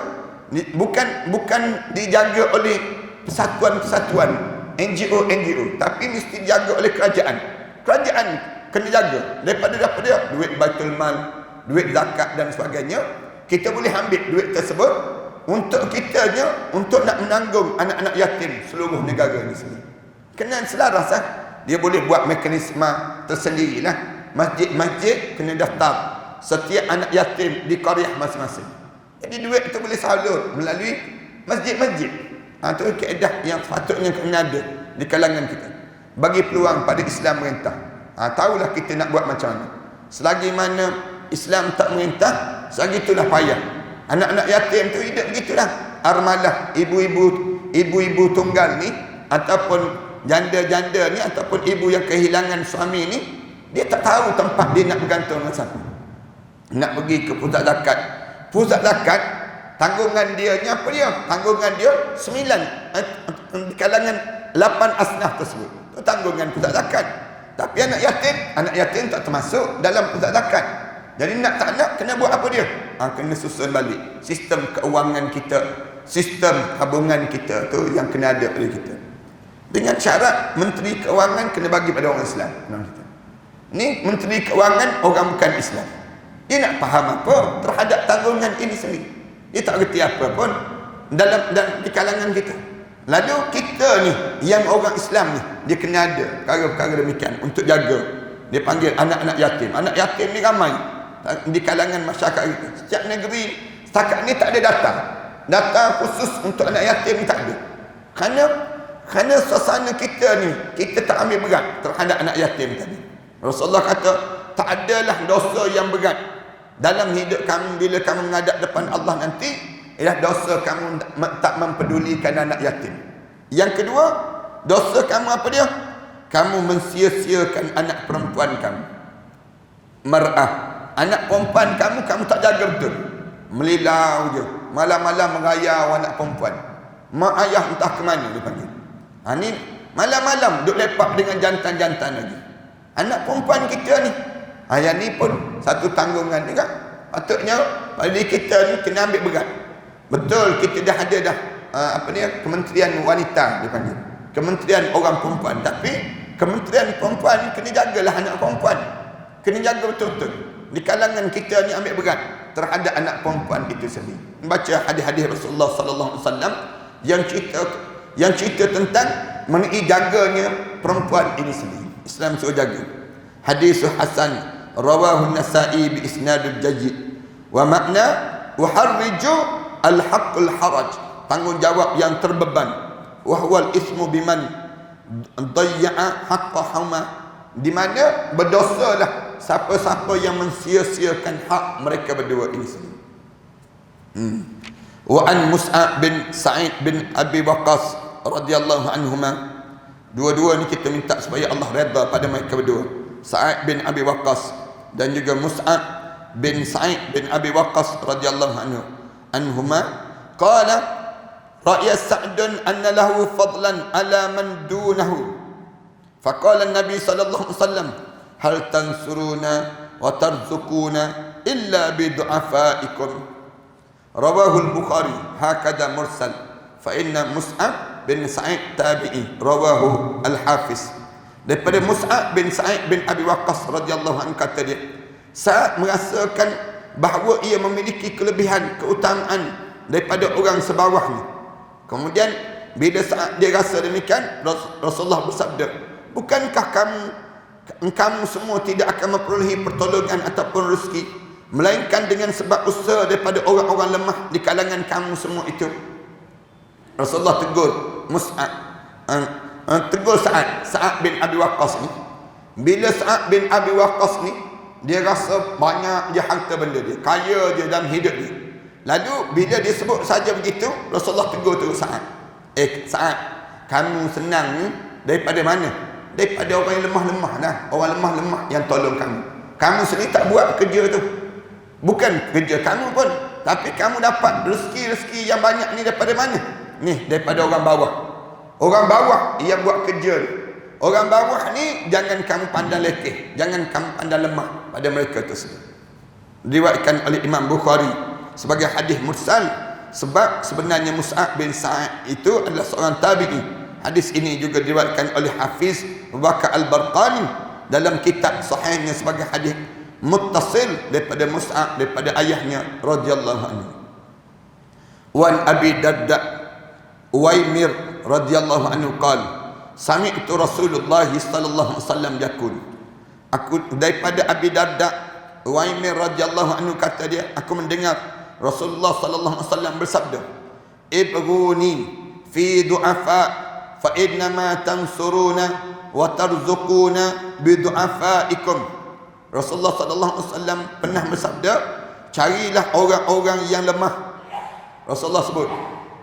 bukan dijaga oleh persatuan-persatuan, NGO, tapi mesti dijaga oleh kerajaan. Kerajaan kena jaga daripada duit baitul mal, duit zakat dan sebagainya. Kita boleh ambil duit tersebut untuk kitanya, untuk nak menanggung anak-anak yatim seluruh negara ni sendiri. Kena selaras lah. Dia boleh buat mekanisme tersendirilah. Masjid-masjid kena daftar setiap anak yatim di qaryah masing-masing. Jadi duit itu boleh salur melalui masjid-masjid. Itu kaedah yang sepatutnya kena ada di kalangan kita. Bagi peluang pada Islam merintah. Tahulah kita nak buat macam mana. Selagi mana Islam tak merintah, selagi itulah payah. Anak-anak yatim tu hidup begitulah. Armalah, ibu-ibu tunggal ni, ataupun janda-janda ni, ataupun ibu yang kehilangan suami ni, dia tak tahu tempat dia nak bergantung dengan siapa. Nak pergi ke pusat zakat. Pusat zakat, tanggungan dia ni apa dia? Tanggungan dia 9 di kalangan 8 asnaf tersebut. Itu tanggungan pusat zakat. Tapi anak yatim tak termasuk dalam pusat zakat. Jadi nak tak nak kena buat apa dia? Kena susun balik sistem keuangan kita, sistem tabungan kita tu yang kena ada pada kita. Dengan syarat menteri keuangan kena bagi pada orang Islam. Ni menteri keuangan orang bukan Islam. Dia nak faham apa terhadap tanggungan ini sendiri. Dia tak reti apa pun dalam di kalangan kita. Lalu kita ni yang orang Islam ni, dia kena ada perkara-perkara demikian untuk jaga. Dia panggil anak-anak yatim. Anak yatim ni ramai di kalangan masyarakat kita. Setiap negeri setakat ni tak ada data khusus untuk anak yatim ni tak ada. Kerana suasana kita ni, kita tak ambil berat terhadap anak yatim tadi. Rasulullah kata, tak adalah dosa yang berat dalam hidup kamu bila kamu menghadap depan Allah nanti, ialah dosa kamu tak mempedulikan anak yatim. Yang kedua, dosa kamu apa dia? Kamu mensia-siakan anak perempuan kamu. Mar'ah, anak perempuan kamu tak jaga betul. Melilau je, malam-malam merayau anak perempuan. Mak ayah entah ke mana dia panggil. Ni malam-malam duduk lepak dengan jantan-jantan lagi. Anak perempuan kita ni, yang ni pun satu tanggungan juga. Patutnya pada kita ni kena ambil berat. Betul kita dah ada Kementerian Wanita dipanggil, Kementerian Orang Perempuan, tapi Kementerian Perempuan ni kena jagalah anak perempuan. Kena jaga betul-betul. Di kalangan kita ni ambil berat terhadap anak perempuan itu sendiri. Membaca hadis-hadis Rasulullah sallallahu alaihi wasallam yang cerita tentang mengenai jaganya perempuan ini sendiri. Islam suruh jaga. Hadis hasan rawahu Nasa'i bi isnadul jayyid. Wa makna uharriju al-haqqul haraj, tanggungjawab yang terbeban. Wa huwal ismu biman dayya'a haqqahuma, di mana berdosalah siapa-siapa yang mensia-siakan hak mereka berdua ini sendiri. Wa an Mus'ab bin Sa'id bin Abi Waqqas radhiyallahu anhuma. Dua-dua ni kita minta supaya Allah redha pada mereka berdua. Sa'id bin Abi Waqqas dan juga Mus'ab bin Sa'id bin Abi Waqqas radhiyallahu anhuma qala ra'a Sa'dun anna lahu fadlan ala man dunahu faqala an-nabi sallallahu alaihi wasallam hal tansuruna wa tarzuquna illa bi du'afaikum rawahu al-Bukhari hakadha mursal fa inna Mus'ab bin Sa'id tabi'i rawahu al-Hafiz. Daripada Mus'ab bin Sa'id bin Abi Waqqas radhiyallahu anhu kata dia, Sa'ad merasakan bahawa ia memiliki kelebihan, keutamaan daripada orang sebawahnya. Kemudian bila Sa'ad dia rasa demikian, Rasulullah bersabda, bukankah kamu semua tidak akan memperolehi pertolongan ataupun rezeki melainkan dengan sebab usaha daripada orang-orang lemah di kalangan kamu semua itu? Rasulullah tegur Mus'ab, tegur Sa'ad bin Abi Waqqas ni. Bila Sa'ad bin Abi Waqqas ni, dia rasa banyak je harta benda dia, kaya je dalam hidup dia. Lalu bila dia sebut saja begitu, Rasulullah tegur terus Sa'ad, Sa'ad, kamu senang ni daripada mana? Daripada orang yang lemah-lemah lah. Orang lemah-lemah yang tolong kamu. Kamu sendiri tak buat kerja tu, bukan kerja kamu pun, tapi kamu dapat rezeki-rezeki yang banyak ni daripada mana? Ni daripada orang bawah. Orang bawah yang buat kerja ni. Orang bawah ni jangan kamu pandang lekeh, jangan kamu pandang lemah pada mereka tersebut. Diriwayatkan oleh Imam Bukhari sebagai hadis mursal, sebab sebenarnya Mus'ab bin Sa'id itu adalah seorang tabi'i. Hadis ini juga diriwayatkan oleh Hafiz Abu Bakar Al-Barqani dalam kitab sahihnya sebagai hadis muttasil daripada Mus'ab daripada ayahnya radhiyallahu anhu. Wan Abi Darda Uwaimir radhiyallahu anhu qala sami'tu Rasulullah sallallahu alaihi wasallam yaqul, aku daripada Abi Darda Uwaimir radhiyallahu anhu kata dia, aku mendengar Rasulullah sallallahu alaihi wasallam bersabda, ibghuni fi du'afa fa innama tansuruna wa tarzuquna bi du'afaikum. Rasulullah sallallahu alaihi wasallam pernah bersabda, carilah orang-orang yang lemah. Rasulullah sebut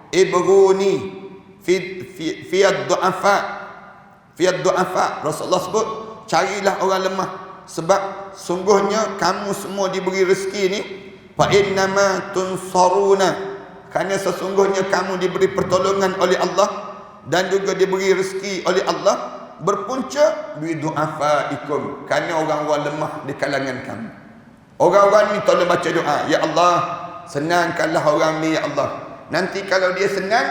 ibghuni fi ad-du'afa, fi ad-du'afa. Rasulullah sebut carilah orang lemah, sebab sungguhnya kamu semua diberi rezeki ni, fa innama tunsaruna, kerana sesungguhnya kamu diberi pertolongan oleh Allah dan juga diberi rezeki oleh Allah, berpunca bi du'afaikum, kerana orang-orang lemah di kalangan kamu. Orang-orang ni tolong baca doa, ya Allah, senangkanlah orang ni ya Allah. Nanti kalau dia senang,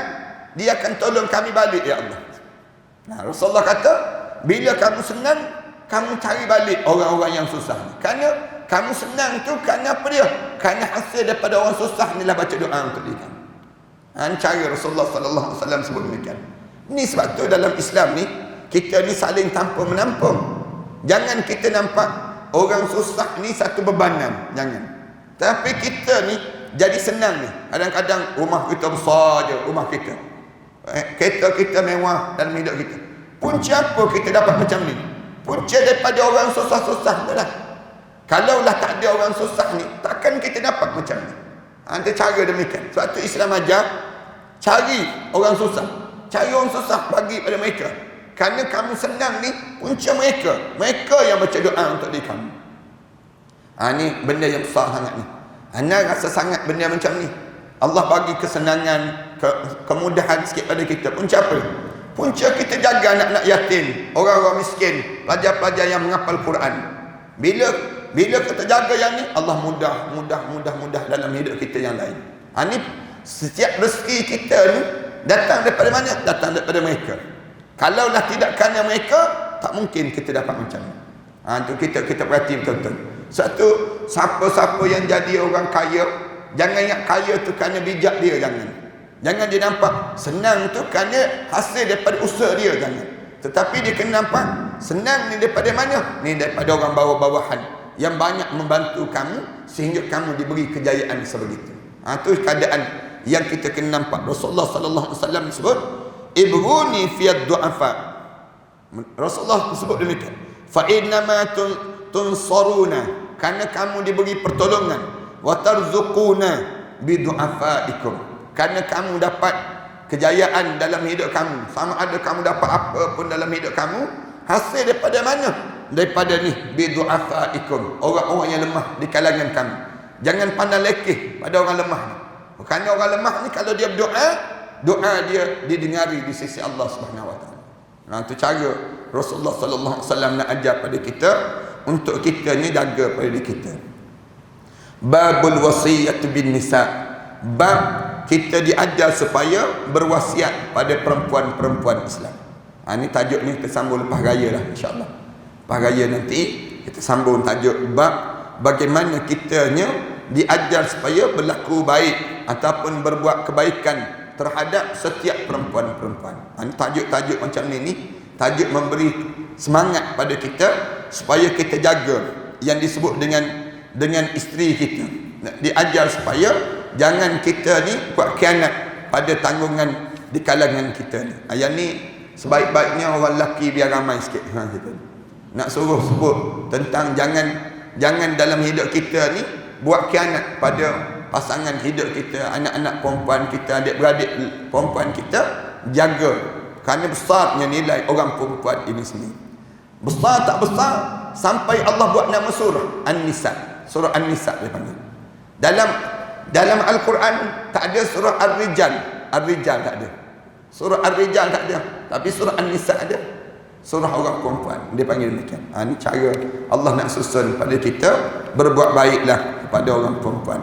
dia akan tolong kami balik ya Allah. Nah, Rasulullah kata, bila kamu senang, kamu cari balik orang-orang yang susah. Kerana kamu senang tu kerana apa dia? Kerana hasil daripada orang susah ni lah baca doa untuk dia. Cara Rasulullah sallallahu alaihi wasallam sebut demikian. Ni sebab tu dalam Islam ni, kita ni saling tampung menampung. Jangan kita nampak orang susah ni satu bebanan, jangan. Tapi kita ni jadi senang ni. Kadang-kadang rumah kita besar je, rumah kita, kereta kita mewah dalam hidup kita. Punca apa kita dapat macam ni? Punca daripada orang susah-susah tu lah. Kalaulah tak ada orang susah ni, takkan kita dapat macam ni. Ada cara demikian. Sebab tu Islam ajar, cari orang susah, cari orang susah, bagi pada mereka. Kerana kamu senang ni, punca mereka yang baca doa untuk diri kamu. Ni benda yang besar sangat ni. Anda rasa sangat benda macam ni, Allah bagi kesenangan, kemudahan sikit pada kita. Punca apa? Punca kita jaga anak-anak yatim, orang-orang miskin, pelajar-pelajar yang menghafal Quran. Bila kita jaga yang ni, Allah mudah dalam hidup kita yang lain. Ni setiap rezeki kita ni datang daripada mana? Datang daripada mereka. Kalaulah tidak kerana mereka, tak mungkin kita dapat macam ni. Tu kita perhati betul-betul. Satu, siapa-siapa yang jadi orang kaya, jangan ingat kaya tu kerana bijak dia, jangan dia nampak senang tu kerana hasil daripada usaha dia, jangan. Tetapi dia kena nampak senang ni daripada mana? Ni daripada orang bawah-bawahan yang banyak membantu kamu sehingga kamu diberi kejayaan sebegitu. Tu keadaan yang kita kena nampak. Rasulullah sallallahu alaihi wasallam sebut, ibghuni fi ad-du'afa. Rasulullah sebut demikian. Fa innama tunsaruna, kerana kamu diberi pertolongan, wa tarzuquna bi du'afaikum, kerana kamu dapat kejayaan dalam hidup kamu. Sama ada kamu dapat apa pun dalam hidup kamu, hasil daripada mana? daripada ni bidu'afaikum, orang-orang yang lemah di kalangan kami. Jangan pandang lekeh pada orang lemah ni. Kerana orang lemah ni kalau dia berdoa, doa dia didengari di sisi Allah Subhanahu wa taala. Itu cara Rasulullah sallallahu alaihi wasallam nak ajar pada kita untuk kita ni jaga pada diri kita. Babul wasiyat bin nisa. Bab kita diajar supaya berwasiat pada perempuan-perempuan Islam. Ni tajuk ni kita sambung lepas raya lah, insya-Allah. Lepas raya nanti kita sambung tajuk bab bagaimana kitanya diajar supaya berlaku baik ataupun berbuat kebaikan terhadap setiap perempuan-perempuan. Tajuk-tajuk macam ni tajuk memberi semangat pada kita supaya kita jaga yang disebut dengan isteri kita. Diajar supaya jangan kita ni buat khianat pada tanggungan di kalangan kita ni. Yang ni sebaik-baiknya orang lelaki biar ramai sikit. Kita nak suruh sebut tentang jangan dalam hidup kita ni buat khianat pada pasangan hidup kita, anak-anak perempuan kita, adik-beradik perempuan kita. Jaga, kerana besarnya nilai orang perempuan ini sendiri. Besar tak besar sampai Allah buat nama surah An-Nisa. Surah An-Nisa dia panggil. Dalam Al-Quran tak ada surah Ar-Rijal. Ar-Rijal tak ada. Surah Ar-Rijal tak ada. Tapi surah An-Nisa ada. Surah orang perempuan. Dia panggil demikian. Ini cara Allah nak susun pada kita berbuat baiklah kepada orang perempuan.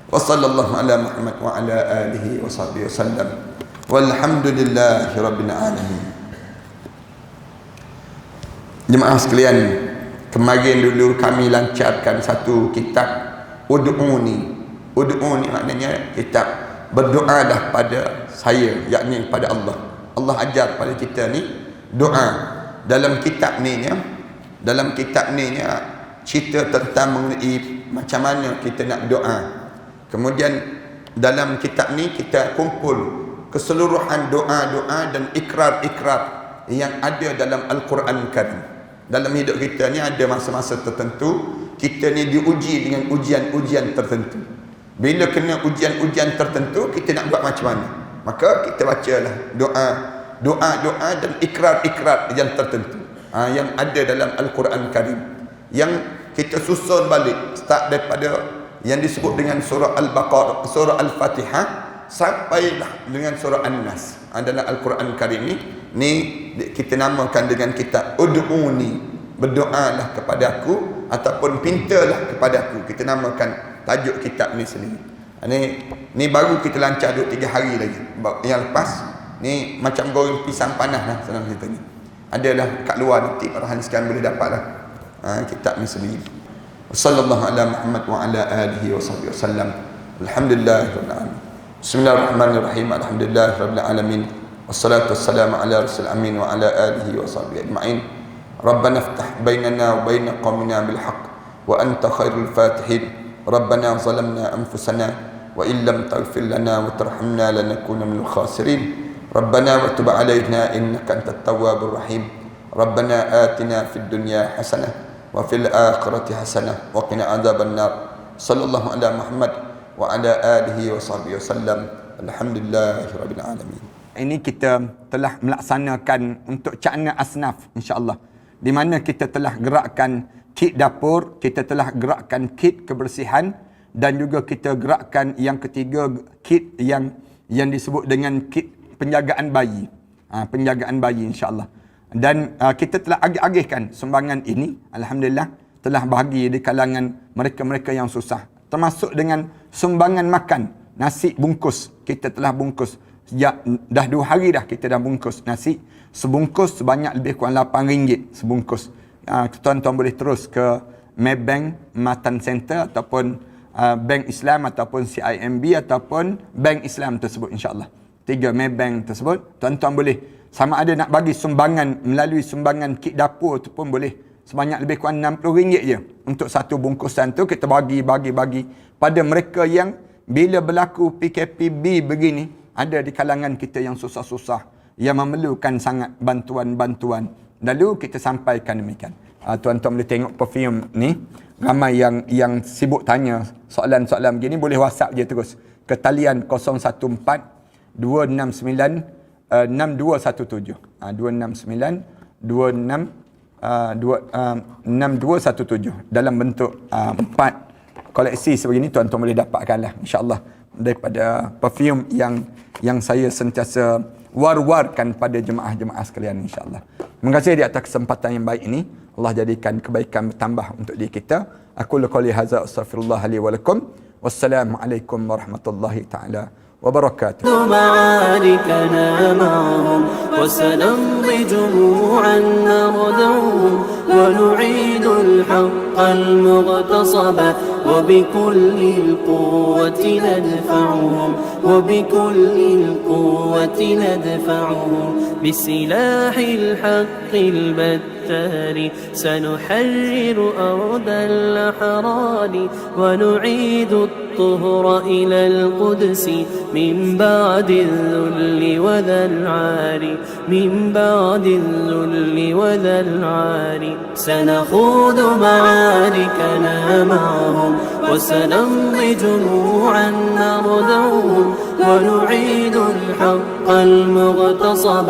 Wa sallallahu ala Muhammad wa ala alihi wa sahbihi wasallam. Walhamdulillahi rabbil alamin. Jemaah sekalian, kemarin dulu kami lancarkan satu kitab Ud'uni. Ud'uni maknanya kitab berdoa dah pada saya, yakni pada Allah. Allah ajar pada kita ni doa. Dalam kitab ni cerita tentang mengenai macam mana kita nak doa. Kemudian dalam kitab ni kita kumpul keseluruhan doa-doa dan ikrar-ikrar yang ada dalam Al-Quran Karim. Dalam hidup kita ni ada masa-masa tertentu kita ni diuji dengan ujian-ujian tertentu. Bila kena ujian-ujian tertentu, kita nak buat macam mana? Maka kita bacalah doa-doa dan ikrar-ikrar yang tertentu yang ada dalam Al-Quran Karim, yang kita susun balik start daripada yang disebut dengan surah Al-Baqarah, surah Al-Fatihah sampailah dengan surah An-Nas. Dalam Al-Quran Karim ni kita namakan dengan kitab Ud'uni, berdoalah kepada aku ataupun pintalah kepada aku. Kita namakan tajuk kitab ni sendiri. Ni baru kita lancar 2-3 hari lagi. Yang lepas ni macam goreng pisang panas lah senang cerita ni. Adalah kat luar nanti parahan sekian boleh dapat lah kitab ni sendiri. Sallallahu ala Muhammad wa ala alihi wa sahbihi wasallam. Alhamdulillahirabbil alamin. Bismillahirrahmanirrahim. Alhamdulillahirabbil alamin. Wassalatu wassalamu ala rasul amin wa ala alihi wa sahbihi ajma'in. Rabbana iftah bainana wa bain qaumina bil haqq wa anta khairul fatihin. Rabbana zalamna anfusana wa in lam taghfir lana wa tarhamna lanakuna minal khasirin. Rabbana wa tub alaina innaka antat tawwabur rahim. Rabbana atina fid dunya hasanah wa fil akhirati hasanah wa qina adzaban nar. Sallallahu ala Muhammad wa ala alihi wa sahbihi wasallam. Alhamdulillahirabbil alamin. Ini kita telah melaksanakan untuk Cakna Asnaf, insya-Allah, di mana kita telah gerakkan kit dapur, kita telah gerakkan kit kebersihan, dan juga kita gerakkan yang ketiga kit yang disebut dengan kit penjagaan bayi. Penjagaan bayi, insya-Allah. Dan kita telah agih-agihkan sumbangan ini, alhamdulillah, telah bahagi di kalangan mereka-mereka yang susah, termasuk dengan sumbangan makan nasi bungkus. Kita telah bungkus sejak dah 2 hari dah kita dah bungkus nasi. Sebungkus sebanyak lebih kurang RM8 sebungkus. Tuan-tuan boleh terus ke Maybank Matan Center ataupun Bank Islam ataupun CIMB ataupun Bank Islam tersebut, insya-Allah. 3 Maybank tersebut, tuan-tuan boleh sama ada nak bagi sumbangan melalui sumbangan kit dapur tu pun boleh. Sebanyak lebih kurang RM60 je. Untuk satu bungkusan tu kita bagi pada mereka yang bila berlaku PKPB begini, ada di kalangan kita yang susah-susah, yang memerlukan sangat bantuan-bantuan. Lalu kita sampaikan demikian. Tuan-tuan boleh tengok perfume ni. Ramai yang sibuk tanya soalan-soalan begini, boleh WhatsApp je terus ke talian 014 269 6217. 269 2617. 6217 dalam bentuk 4 koleksi sebegini. Tuan-tuan boleh dapatkan lah, insya-Allah, daripada perfume yang saya sentiasa war-warkan pada jemaah-jemaah sekalian, insya-Allah. Terima kasih di atas kesempatan yang baik ini. Allah jadikan kebaikan bertambah untuk diri kita. Aku qouli hadza astaghfirullah li wa lakum. Wassalamualaikum warahmatullahi taala وبركاته.
معاركنا معهم وسنمضي جموعا نردعهم ونعيد الحق المغتصب وبكل القوة ندفعهم وبكل القوة ندفعهم بسلاح الحق البتار سنحرر أرض الأحرار ونعيد الطهر إلى القدس من بعد الذل وذا العار من بعد الذل وذا العار سنخوض معاركنا معهم وسنمضي جموعا نردعهم ونعيد الحق المغتصب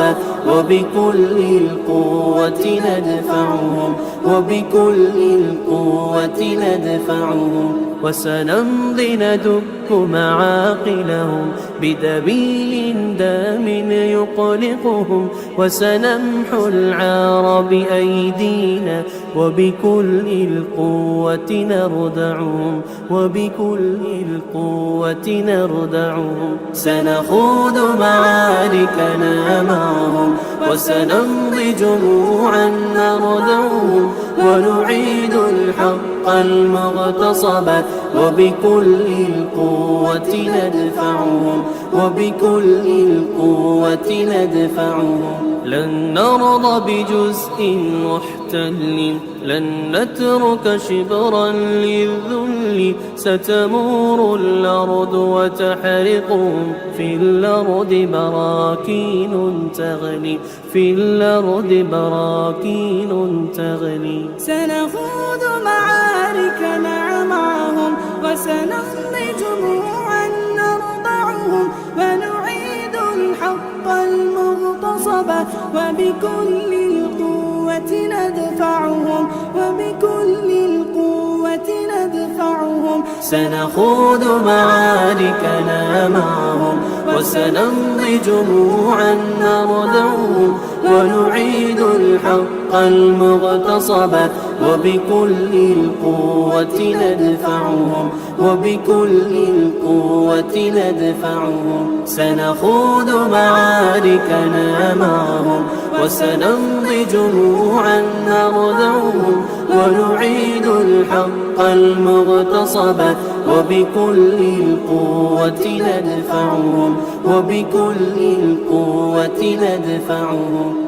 وبكل القوة ندفعهم وبكل القوة ندفعهم وسنمضي ندك معاقلهم بدبيل دام يقلقهم وسنمحو العار بأيدينا وبكل القوة نردعهم وبكل القوة نردعهم سنخوض معاركنا معهم وسنمضي جموعا نردعهم ونعيد الحق المغتصب وبكل القوة ندفعهم وبكل القوة ندفعهم لن نرضى بجزء محتل لن نترك شبرا للذل ستمور الأرض وتحرقهم في الأرض براكين تغلي في الأرض براكين تغلي
سنخوض معاركنا معهم وسنمضي جموعا نرضعهم ونعيد الحق المغتصب وبكل القوة ندفعهم وبكل القوة ندفعهم
سنخوض معاركنا معهم وسنمضي جموعا نردعهم ونعيد الحق المغتصب وبكل القوة ندفعهم وبكل القوة ندفعهم سنخوض معاركنا معهم وسنمضي جموعا نردعهم ونعيد الحق المغتصب وبكل القوة ندفعهم وبكل القوة ندفعهم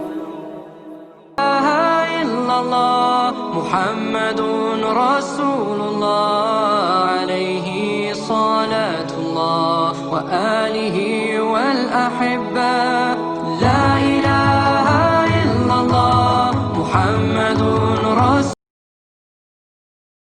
محمد رسول الله عليه صلاة الله وآله والأحبة